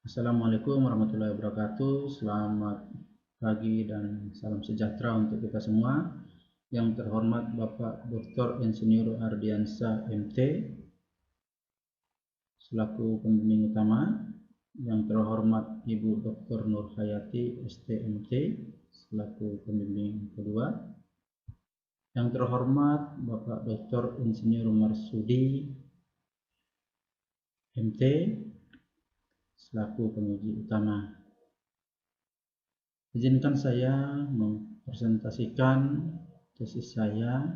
Assalamualaikum warahmatullahi wabarakatuh. Selamat pagi dan salam sejahtera untuk kita semua. Yang terhormat Bapak Dr. Insinyur Ardiansa MT selaku pembimbing utama. Yang terhormat Ibu Dr. Nurhayati STMT selaku pembimbing kedua. Yang terhormat Bapak Dr. Insinyur Marsudi MT selaku penguji utama. Izinkan saya mempresentasikan tesis saya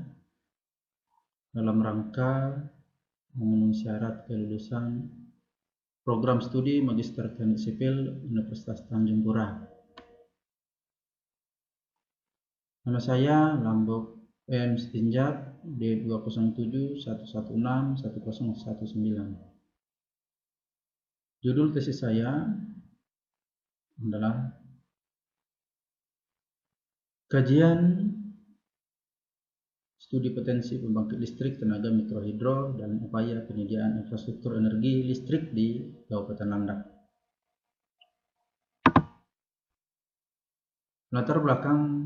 dalam rangka memenuhi syarat kelulusan program studi Magister Teknik Sipil Universitas Tanjung Pura. Nama saya Lambok M. Stinjak D207116119. Judul tesis saya adalah Kajian Studi Potensi Pembangkit Listrik Tenaga Mikrohidro dan Upaya Penyediaan Infrastruktur Energi Listrik di Kabupaten Landak. Latar belakang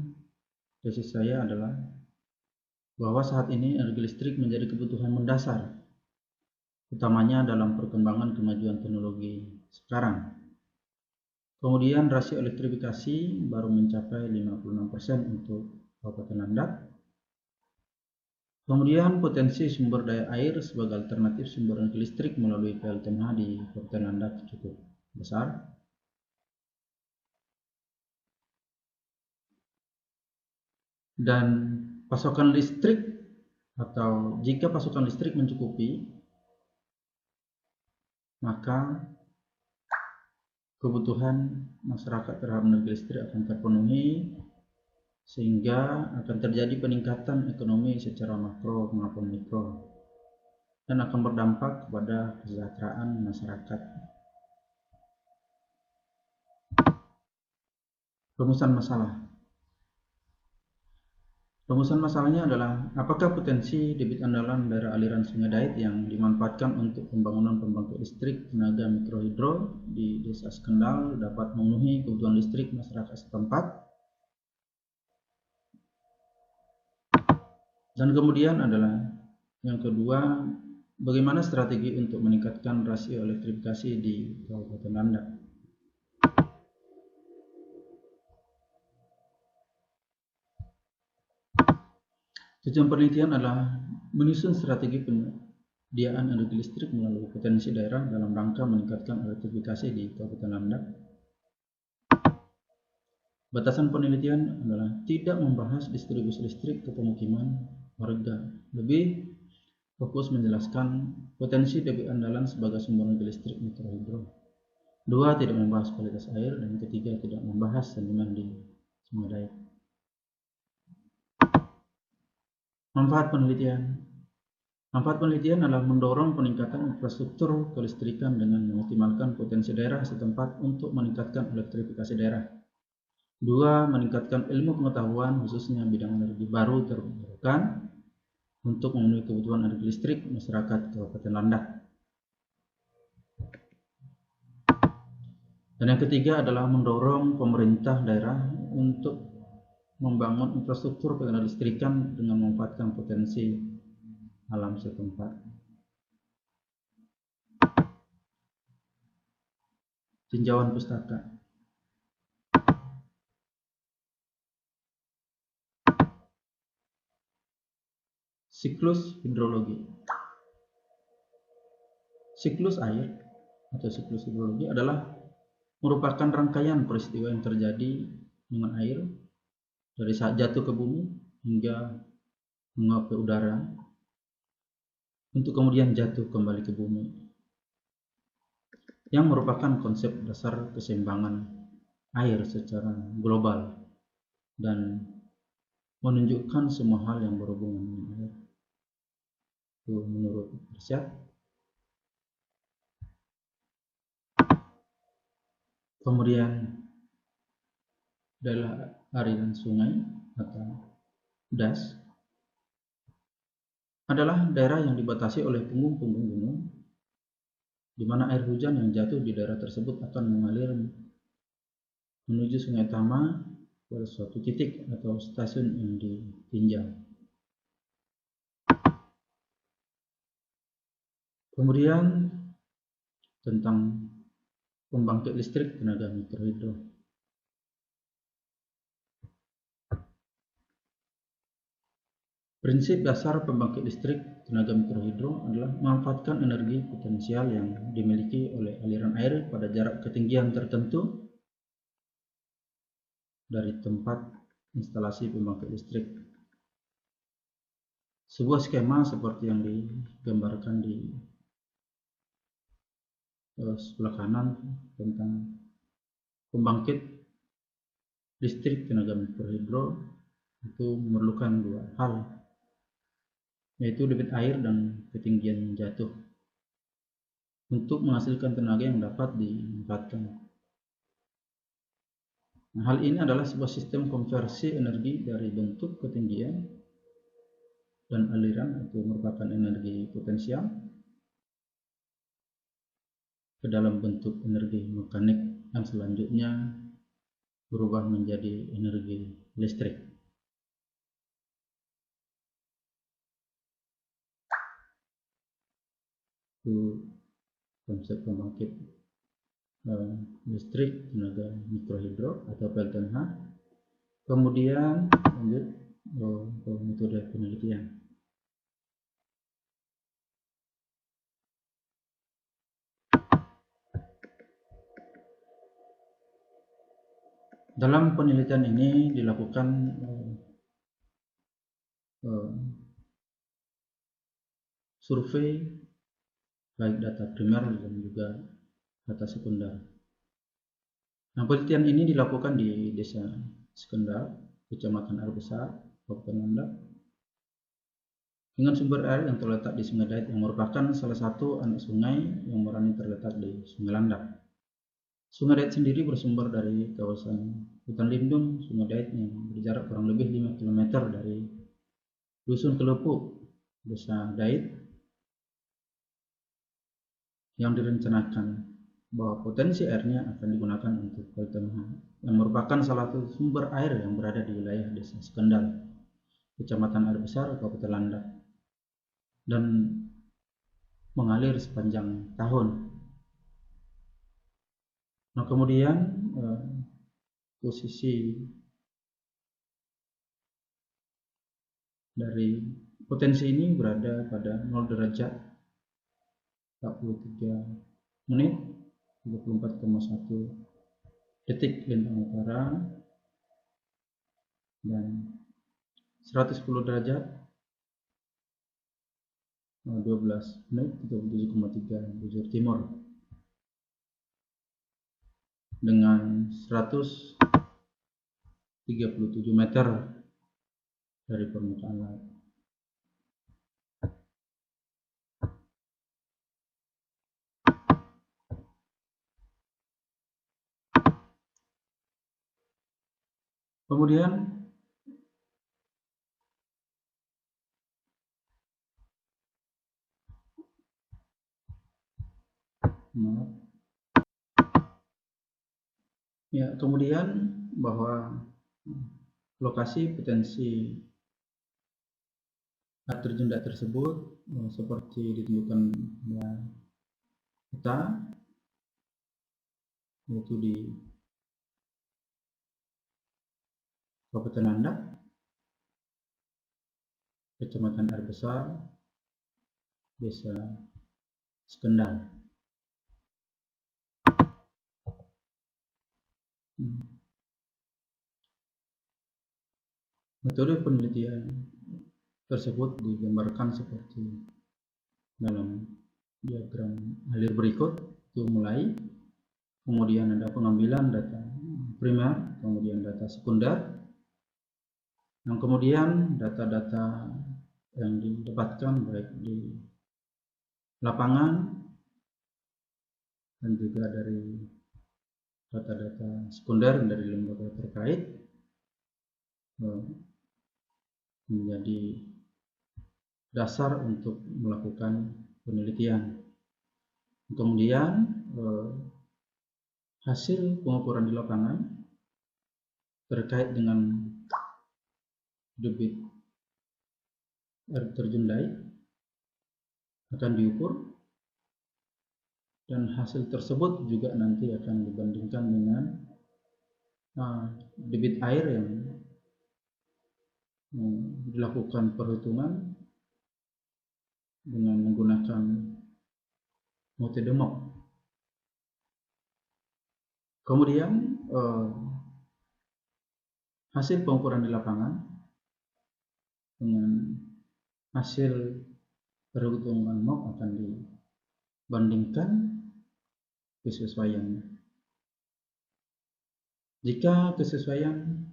tesis saya adalah bahwa saat ini energi listrik menjadi kebutuhan mendasar, utamanya dalam perkembangan kemajuan teknologi sekarang. Kemudian rasio elektrifikasi baru mencapai 56% untuk Kabupaten Landak. Kemudian potensi sumber daya air sebagai alternatif sumber energi listrik melalui PLTMH di Kabupaten Landak cukup besar. Dan pasokan listrik atau jika pasokan listrik mencukupi, maka kebutuhan masyarakat terhadap energi listrik akan terpenuhi sehingga akan terjadi peningkatan ekonomi secara makro maupun mikro dan akan berdampak kepada kesejahteraan masyarakat. Rumusan masalah. Rumusan masalahnya adalah apakah potensi debit andalan daerah aliran Sungai Dait yang dimanfaatkan untuk pembangunan pembangkit listrik tenaga mikrohidro di Desa Skendal dapat memenuhi kebutuhan listrik masyarakat setempat. Dan kemudian adalah yang kedua, bagaimana strategi untuk meningkatkan rasio elektrifikasi di Kabupaten Landak. Tujuan penelitian adalah menyusun strategi penyediaan energi listrik melalui potensi daerah dalam rangka meningkatkan elektrifikasi di Kabupaten Landak. Batasan penelitian adalah tidak membahas distribusi listrik ke pemukiman warga, lebih fokus menjelaskan potensi debit andalan sebagai sumber energi listrik mikrohidro. Dua, tidak membahas kualitas air, dan ketiga, tidak membahas seniman di Sungai Dait. Manfaat penelitian. Manfaat penelitian adalah mendorong peningkatan infrastruktur kelistrikan dengan mengoptimalkan potensi daerah setempat untuk meningkatkan elektrifikasi daerah. Dua, meningkatkan ilmu pengetahuan khususnya bidang energi baru terbarukan untuk memenuhi kebutuhan energi listrik masyarakat Kabupaten Landak. Dan yang ketiga adalah mendorong pemerintah daerah untuk membangun infrastruktur pengeneralistrikan dengan memanfaatkan potensi alam setempat. Tinjauan pustaka. Siklus hidrologi. Siklus air atau siklus hidrologi adalah merupakan rangkaian peristiwa yang terjadi dengan air dari saat jatuh ke bumi hingga menguap ke udara untuk kemudian jatuh kembali ke bumi, yang merupakan konsep dasar keseimbangan air secara global dan menunjukkan semua hal yang berhubungan dengan air. Itu menurut Irsyad. Kemudian adalah aliran sungai atau das adalah daerah yang dibatasi oleh punggung-punggung gunung di mana air hujan yang jatuh di daerah tersebut akan mengalir menuju Sungai Tama pada suatu titik atau stasiun yang ditinjau. Kemudian tentang pembangkit listrik tenaga mikrohidro. Prinsip dasar pembangkit listrik tenaga mikrohidro adalah memanfaatkan energi potensial yang dimiliki oleh aliran air pada jarak ketinggian tertentu dari tempat instalasi pembangkit listrik. Sebuah skema seperti yang digambarkan di sebelah kanan tentang pembangkit listrik tenaga mikrohidro itu memerlukan dua hal, yaitu debit air dan ketinggian jatuh untuk menghasilkan tenaga yang dapat dimanfaatkan. Nah, hal ini adalah sebuah sistem konversi energi dari bentuk ketinggian dan aliran, itu merupakan energi potensial, ke dalam bentuk energi mekanik yang selanjutnya berubah menjadi energi listrik. Itu konsep pembangkit listrik tenaga mikrohidro atau PLTMH. Kemudian lanjut ke metode penelitian. Dalam penelitian ini dilakukan survei baik data primer dan juga data sekunder. Nah, penelitian ini dilakukan di Desa Sekendal, Kecamatan Air Besar, Kabupaten Landak, dengan sumber air yang terletak di Sungai Dait yang merupakan salah satu anak sungai yang merani terletak di Sungai Landak. Sungai Dait sendiri bersumber dari kawasan hutan lindung Sungai Dait yang berjarak kurang lebih 5 km dari Dusun Kelepuk, Desa Dait, yang direncanakan bahwa potensi airnya akan digunakan untuk PLTMH, yang merupakan salah satu sumber air yang berada di wilayah Desa Sekendal, Kecamatan Air Besar, Kabupaten Landak, dan mengalir sepanjang tahun. Nah, kemudian posisi dari potensi ini berada pada 0 derajat 43 menit 34,1 detik lintang utara dan 110 derajat 12 menit 37,3 bujur timur dengan 137 meter dari permukaan laut. Kemudian bahwa lokasi potensi air terjun tersebut seperti ditentukan peta, yaitu di Kabupaten Landak, Kecamatan Air Besar, Desa Sekendal. Metode penelitian tersebut digambarkan seperti dalam diagram alir berikut. Itu mulai, kemudian ada pengambilan data primer, kemudian data sekunder, yang kemudian data-data yang didapatkan baik di lapangan dan juga dari data-data sekunder dari lembaga terkait menjadi dasar untuk melakukan penelitian. Kemudian hasil pengukuran di lapangan terkait dengan debit air terjun Dai akan diukur, dan hasil tersebut juga nanti akan dibandingkan dengan debit air yang dilakukan perhitungan dengan menggunakan metode MOP. Kemudian hasil pengukuran di lapangan dengan hasil perhitungan MOP akan dibandingkan kesesuaiannya. Jika kesesuaian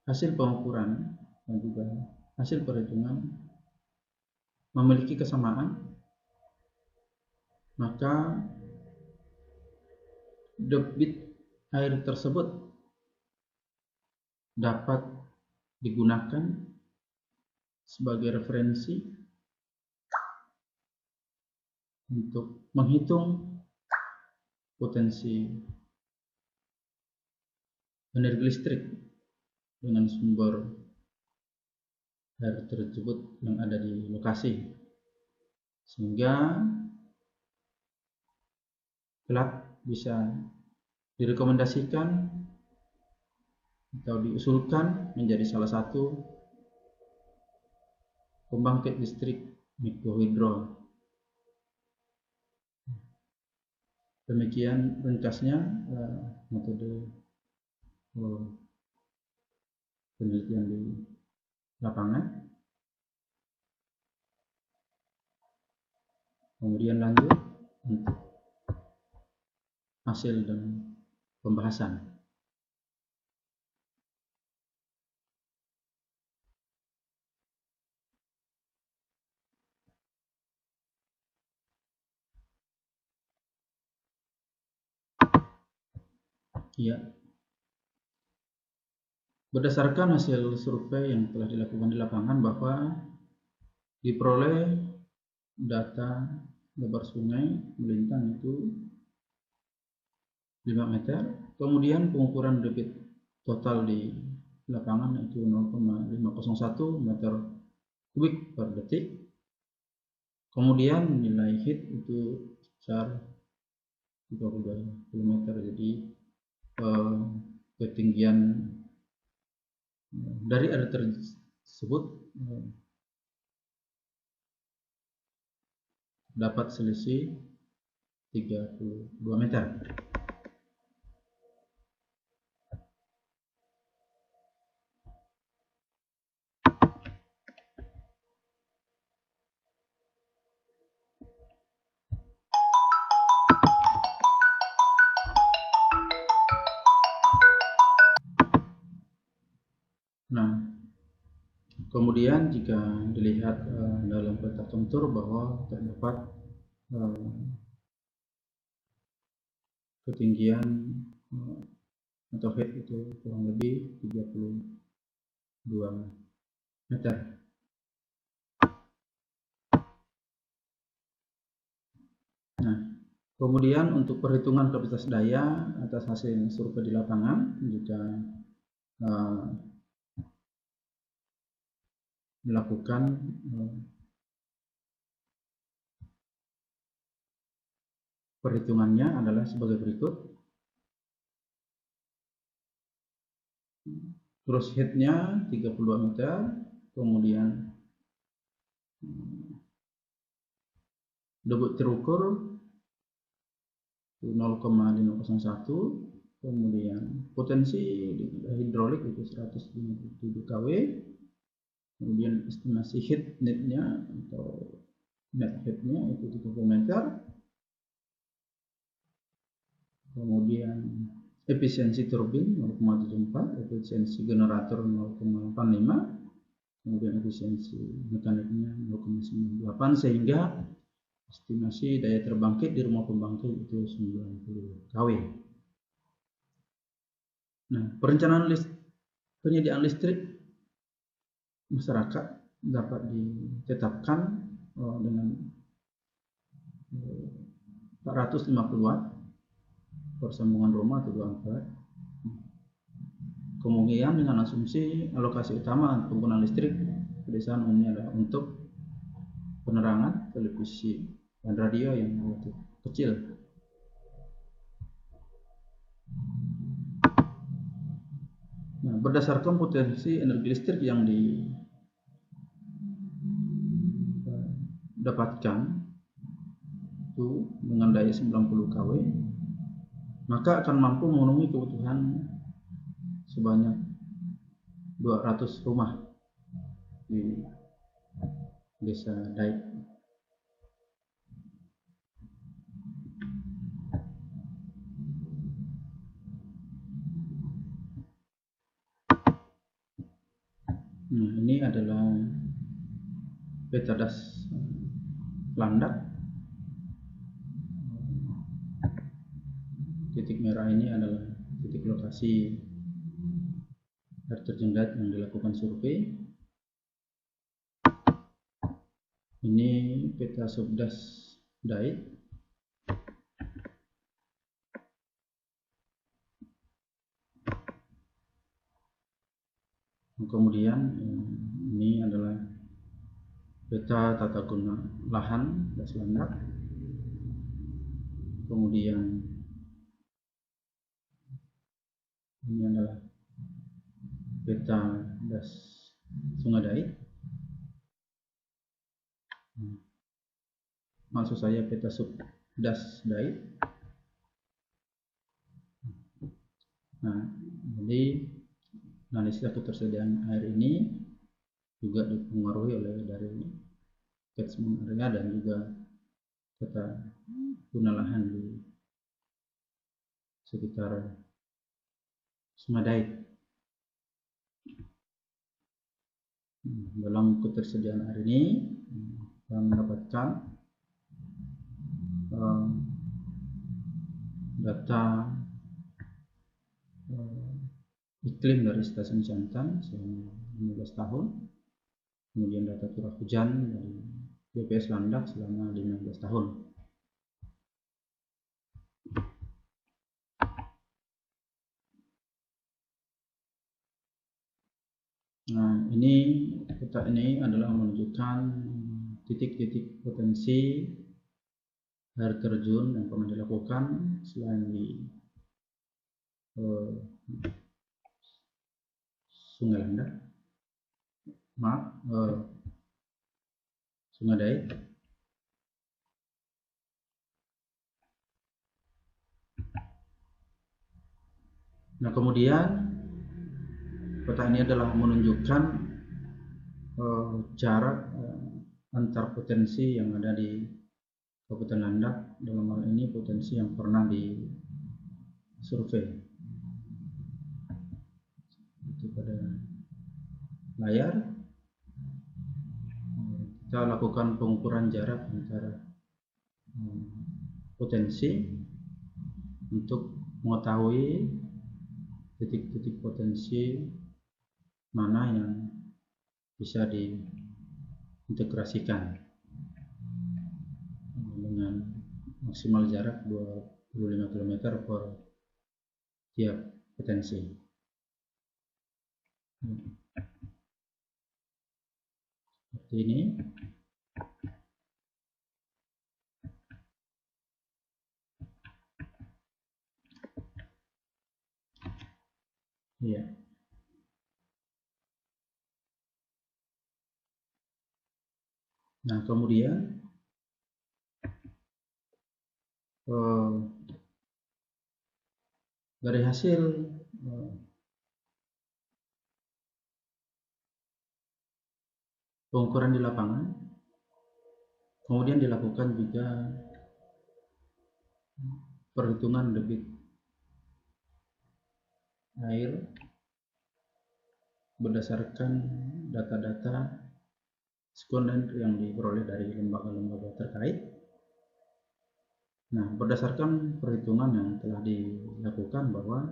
hasil pengukuran dan juga hasil perhitungan memiliki kesamaan, maka debit air tersebut dapat digunakan sebagai referensi untuk menghitung potensi energi listrik dengan sumber air tersebut yang ada di lokasi, sehingga kelak bisa direkomendasikan atau diusulkan menjadi salah satu pembangkit listrik mikrohidro. Demikian ringkasnya metode penelitian di lapangan. Kemudian lanjut untuk hasil dan pembahasan. Ya, berdasarkan hasil survei yang telah dilakukan di lapangan bahwa diperoleh data lebar sungai melintang itu 5 meter, kemudian pengukuran debit total di lapangan itu 0,501 meter kubik per detik, kemudian nilai heat itu sebesar 32 km. Jadi ketinggian dari air tersebut dapat selisih 32 meter. Nah, kemudian jika dilihat dalam peta kontur bahwa terdapat ketinggian atau head itu kurang lebih 32 meter. Nah, kemudian untuk perhitungan kapasitas daya atas hasil survei di lapangan, jika melakukan perhitungannya adalah sebagai berikut. Gross head-nya 32 meter, kemudian debit terukur 0,501, kemudian potensi hidrolik itu 157 kW, kemudian estimasi heat net-nya atau net head-nya itu 30 meter, kemudian efisiensi turbin 0,74, efisiensi generator 0,85, kemudian efisiensi mekaniknya 0,98, sehingga estimasi daya terbangkit di rumah pembangkit itu 90 kW. Nah, perencanaan penyediaan listrik masyarakat dapat ditetapkan dengan 450 watt persambungan Roma 2 ampere. Kemudian dengan asumsi alokasi utama penggunaan listrik pedesaan umumnya adalah untuk penerangan, televisi, dan radio yang relatif kecil. Nah, berdasarkan potensi energi listrik yang didapatkan itu dengan daya 90 kW, maka akan mampu memenuhi kebutuhan sebanyak 200 rumah di desa Daik. Nah, ini adalah peta das Landak. Titik merah ini adalah titik lokasi air terjun Daik yang dilakukan survei. Ini peta subdas Daik. Kemudian ini adalah peta tata guna lahan das Landak. Kemudian ini adalah peta das Sungai Daik. Maksud saya peta subdas Daik. Nah, jadi analisis ketersediaan air ini juga dipengaruhi oleh dari catchment area dan juga tata guna lahan di sekitar Sungai Daik. Dalam ketersediaan air ini kita mendapatkan data iklim dari stasiun Jantan selama 15 tahun, kemudian data curah hujan dari BPS Landak selama 15 tahun. Nah, ini peta ini adalah menunjukkan titik-titik potensi air terjun yang pernah dilakukan selain di Sungai Landak, Sungai Daik. Nah, kemudian peta ini adalah menunjukkan jarak antar potensi yang ada di Kabupaten Landak, dalam hal ini potensi yang pernah disurvei. Itu pada layar kita lakukan pengukuran jarak antara potensi untuk mengetahui titik-titik potensi mana yang bisa diintegrasikan dengan maksimal jarak 25 km per tiap potensi. Seperti ini. Ya. Nah, kemudian dari hasil pengukuran di lapangan, kemudian dilakukan juga perhitungan debit air berdasarkan data-data sekunder yang diperoleh dari lembaga-lembaga terkait. Nah, berdasarkan perhitungan yang telah dilakukan bahwa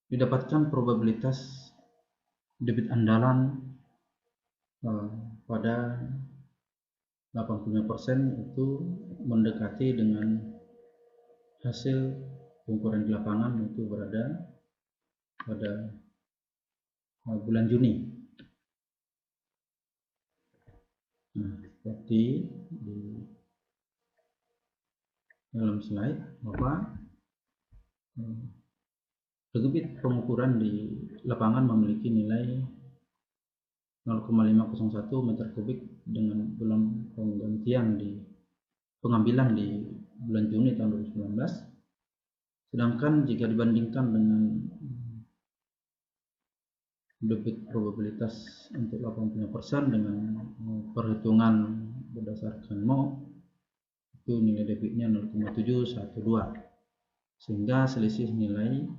didapatkan probabilitas debit andalan pada 85% itu mendekati dengan hasil pengukuran di lapangan itu berada pada bulan Juni. Nah, seperti di dalam slide bahwa debit pengukuran di lapangan memiliki nilai 0,501 meter kubik dengan bulan penggantian di pengambilan di bulan Juni tahun 2019. Sedangkan jika dibandingkan dengan debit probabilitas untuk 80% dengan perhitungan berdasarkan MO, itu nilai debitnya 0,712, sehingga selisih nilai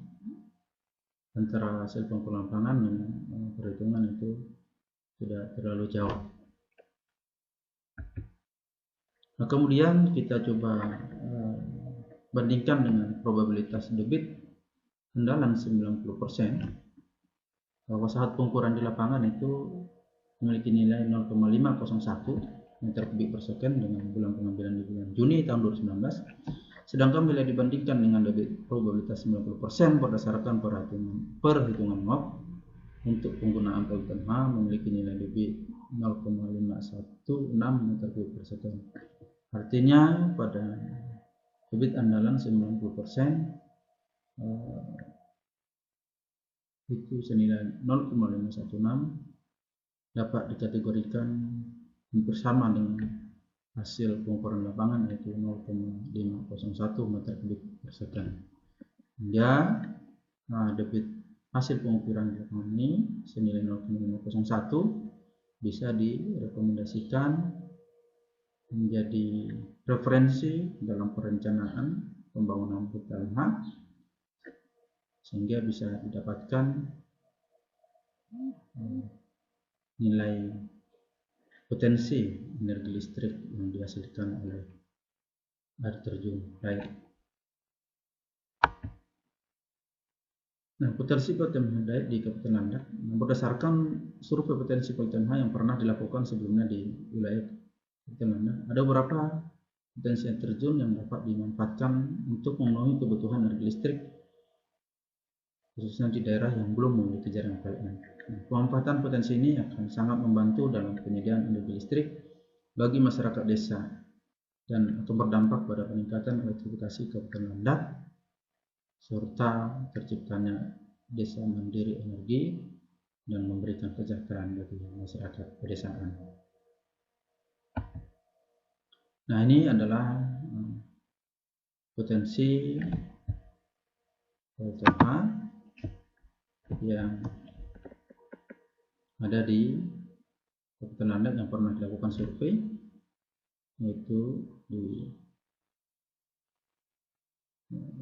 antara hasil pengukuran lapangan dan perhitungan itu tidak terlalu jauh. Nah, kemudian kita coba bandingkan dengan probabilitas debit andalan 90%, bahwa saat pengukuran di lapangan itu memiliki nilai 0,501 meter kubik per second dengan bulan pengambilan di bulan Juni tahun 2019. Sedangkan bila dibandingkan dengan debit probabilitas 90% berdasarkan perhitungan MOP untuk penggunaan polutan H memiliki nilai debit 0,516 meter kubik per second. Artinya pada debit andalan 90% itu senilai 0,516 dapat dikategorikan hampir sama dengan hasil pengukuran lapangan, yaitu 0,501 meter kubik per second. Hingga debit hasil pengukuran di lapangan ini senilai 0,501 bisa direkomendasikan menjadi referensi dalam perencanaan pembangunan PLTMH, sehingga bisa didapatkan nilai potensi energi listrik yang dihasilkan oleh air terjun air. Nah, potensi PLTMH Dayak di Kabupaten Landak berdasarkan survei potensi PLTMH yang pernah dilakukan sebelumnya di wilayah Kabupaten Landak, ada beberapa potensi air terjun yang dapat dimanfaatkan untuk memenuhi kebutuhan energi listrik, khususnya di daerah yang belum memiliki jaringan PLN. Pemanfaatan potensi ini akan sangat membantu dalam penyediaan energi listrik bagi masyarakat desa dan akan berdampak pada peningkatan elektrifikasi Kabupaten Landak serta terciptanya desa mandiri energi dan memberikan kesejahteraan bagi masyarakat pedesaan. Nah, ini adalah potensi PLTMH yang ada di Kabupaten Landak yang pernah dilakukan survei, yaitu di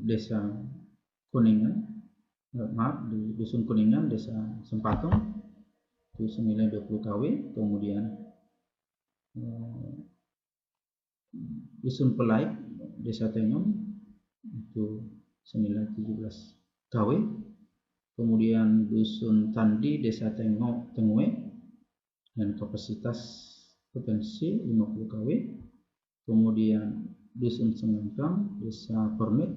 Desa Kuningan, di Dusun Kuningan, Desa Sempatung, itu senilai 20 kW. Kemudian Dusun Pelaik, Desa Tengom, itu senilai 17 kW. Kemudian Dusun Tandi, Desa Tengwe, dan kapasitas potensi 50 kW. Kemudian Dusun Sengangkang, Desa Permit,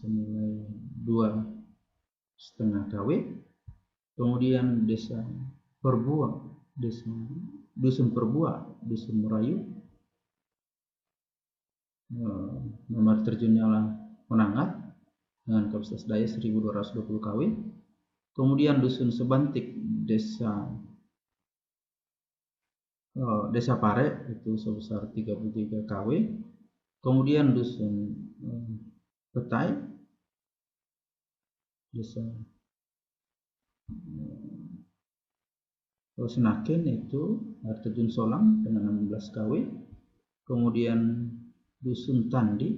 senilai 2,5 kW. Kemudian Desa Perbua, Dusun Perbua, Dusun Merayu, nomor terjunnya Menangat dengan kapasitas daya 1220 kW. Kemudian Dusun Sebantik, Desa Pare, itu sebesar 33 kW. Kemudian Dusun Petai, Desa Senaken, itu air terjun Solang dengan 16 kW. Kemudian Dusun Tandi,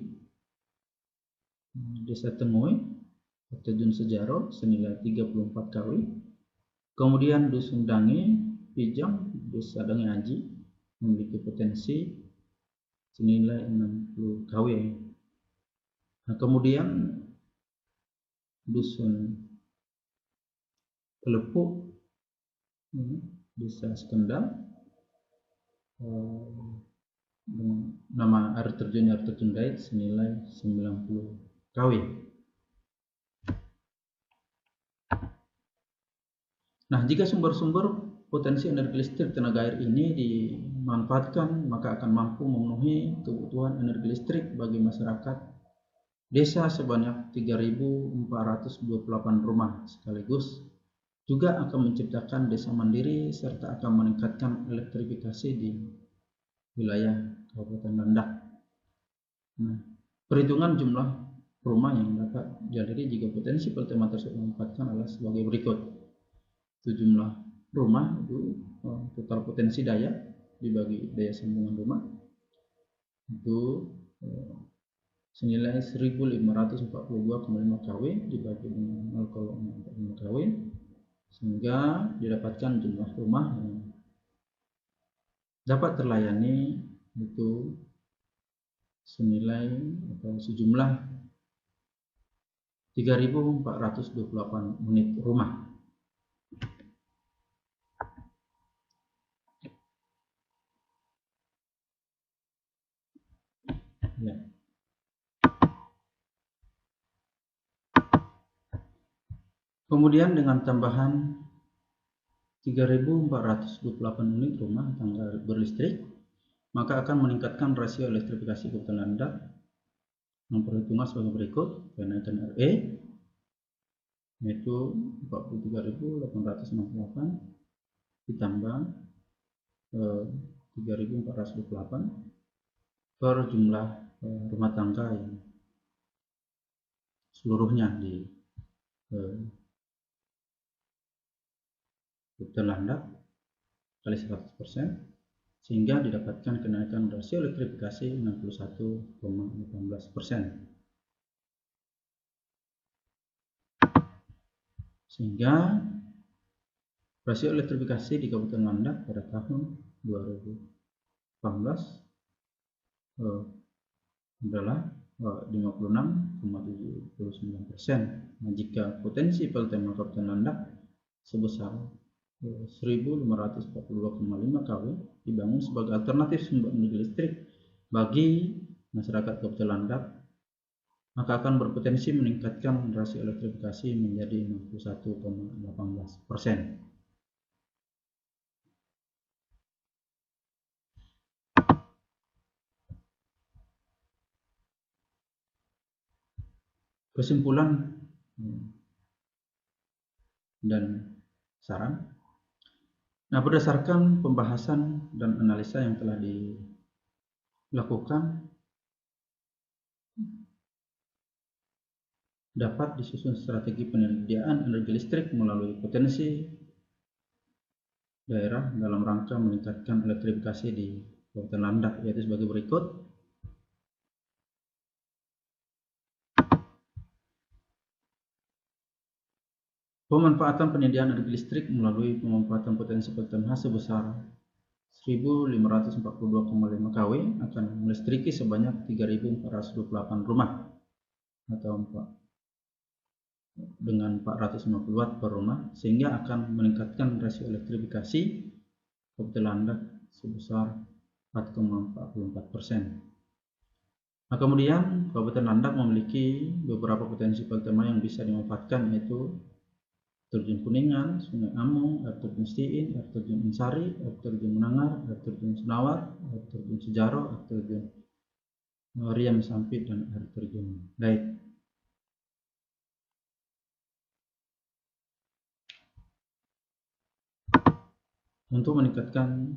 Desa Tengoi, air terjun Sejaro senilai 34 kW. Kemudian Dusun Dange Pijang, Desa Dange Aji, memiliki potensi senilai 60 kW. Nah, kemudian Dusun Kelepuk, Desa Sekendal, nama air terjun Dait senilai 90 kW. Nah, jika sumber-sumber potensi energi listrik tenaga air ini dimanfaatkan, maka akan mampu memenuhi kebutuhan energi listrik bagi masyarakat desa sebanyak 3.428 rumah sekaligus. Juga akan menciptakan desa mandiri serta akan meningkatkan elektrifikasi di wilayah Kabupaten Landak. Nah, perhitungan jumlah rumah yang dapat dialiri jika potensi pltMA tersebut dimanfaatkan adalah sebagai berikut. Itu jumlah rumah, itu total potensi daya dibagi daya sambungan rumah itu senilai 1542,5 kW dibagi dengan 0,45 kW, sehingga didapatkan jumlah rumah yang dapat terlayani itu senilai atau sejumlah 3.428 unit rumah. Ya. Kemudian dengan tambahan 3.428 unit rumah tangga berlistrik, maka akan meningkatkan rasio elektrifikasi Kabupaten Landak yang perhitungan sebagai berikut. Kenaikan RE yaitu 43.868 ditambah 3.428 per jumlah rumah tangga yang seluruhnya di Kabupaten Landak kali 100%, sehingga didapatkan kenaikan rasio elektrifikasi 61,18%. Sehingga rasio elektrifikasi di Kabupaten Landak pada tahun 2018 adalah 56,79%. Nah, jika potensi pltMA Kabupaten Landak sebesar 1.542,5 kW dibangun sebagai alternatif sumber energi listrik bagi masyarakat Kabupaten Landak, maka akan berpotensi meningkatkan rasio elektrifikasi menjadi 61,18%. Kesimpulan dan saran. Nah, berdasarkan pembahasan dan analisa yang telah dilakukan, dapat disusun strategi penyediaan energi listrik melalui potensi daerah dalam rangka meningkatkan elektrifikasi di Kabupaten Landak, yaitu sebagai berikut. Pemanfaatan penyediaan energi listrik melalui pemanfaatan potensi pltMA sebesar 1.542,5 kW akan melistriki sebanyak 3.428 rumah atau dengan 450 watt per rumah, sehingga akan meningkatkan rasio elektrifikasi Kabupaten Landak sebesar 4,44%. Nah, kemudian Kabupaten Landak memiliki beberapa potensi pltMA yang bisa dimanfaatkan, yaitu terjun Kuningan, Sungai Amung, air terjun Stiin, air terjun Insari, air terjun Menangar, air terjun Senawar, air terjun Sejaro, air terjun Riam Sampit, dan air terjun Dait. Untuk meningkatkan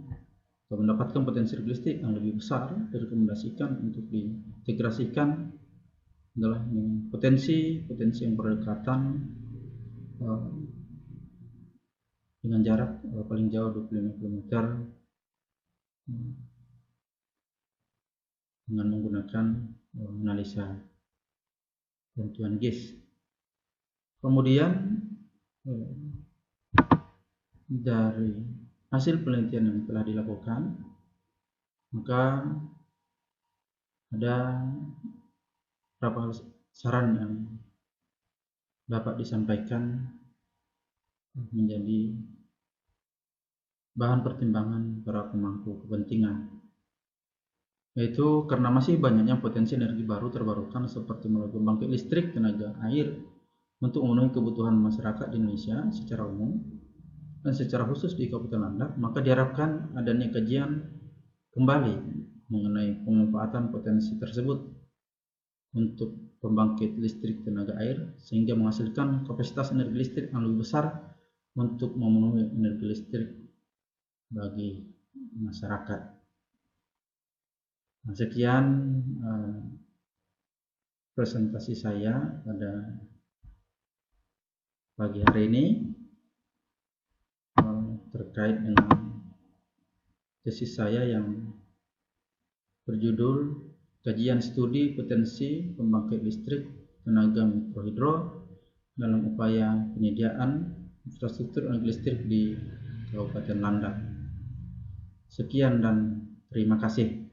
atau mendapatkan potensi listrik yang lebih besar, direkomendasikan untuk diintegrasikan adalah potensi yang berdekatan dengan jarak paling jauh 25 km dengan menggunakan analisa bantuan GIS. Kemudian dari hasil penelitian yang telah dilakukan, maka ada beberapa saran yang dapat disampaikan menjadi bahan pertimbangan para pemangku kepentingan, yaitu karena masih banyaknya potensi energi baru terbarukan seperti melalui pembangkit listrik tenaga air untuk memenuhi kebutuhan masyarakat di Indonesia secara umum dan secara khusus di Kabupaten Landak, maka diharapkan adanya kajian kembali mengenai pemanfaatan potensi tersebut untuk pembangkit listrik tenaga air sehingga menghasilkan kapasitas energi listrik yang lebih besar untuk memenuhi energi listrik bagi masyarakat. Nah, sekian presentasi saya pada pagi hari ini terkait dengan tesis saya yang berjudul Kajian Studi Potensi Pembangkit Listrik Tenaga Mikrohidro dalam Upaya Penyediaan Infrastruktur Energi Listrik di Kabupaten Landak. Sekian dan terima kasih.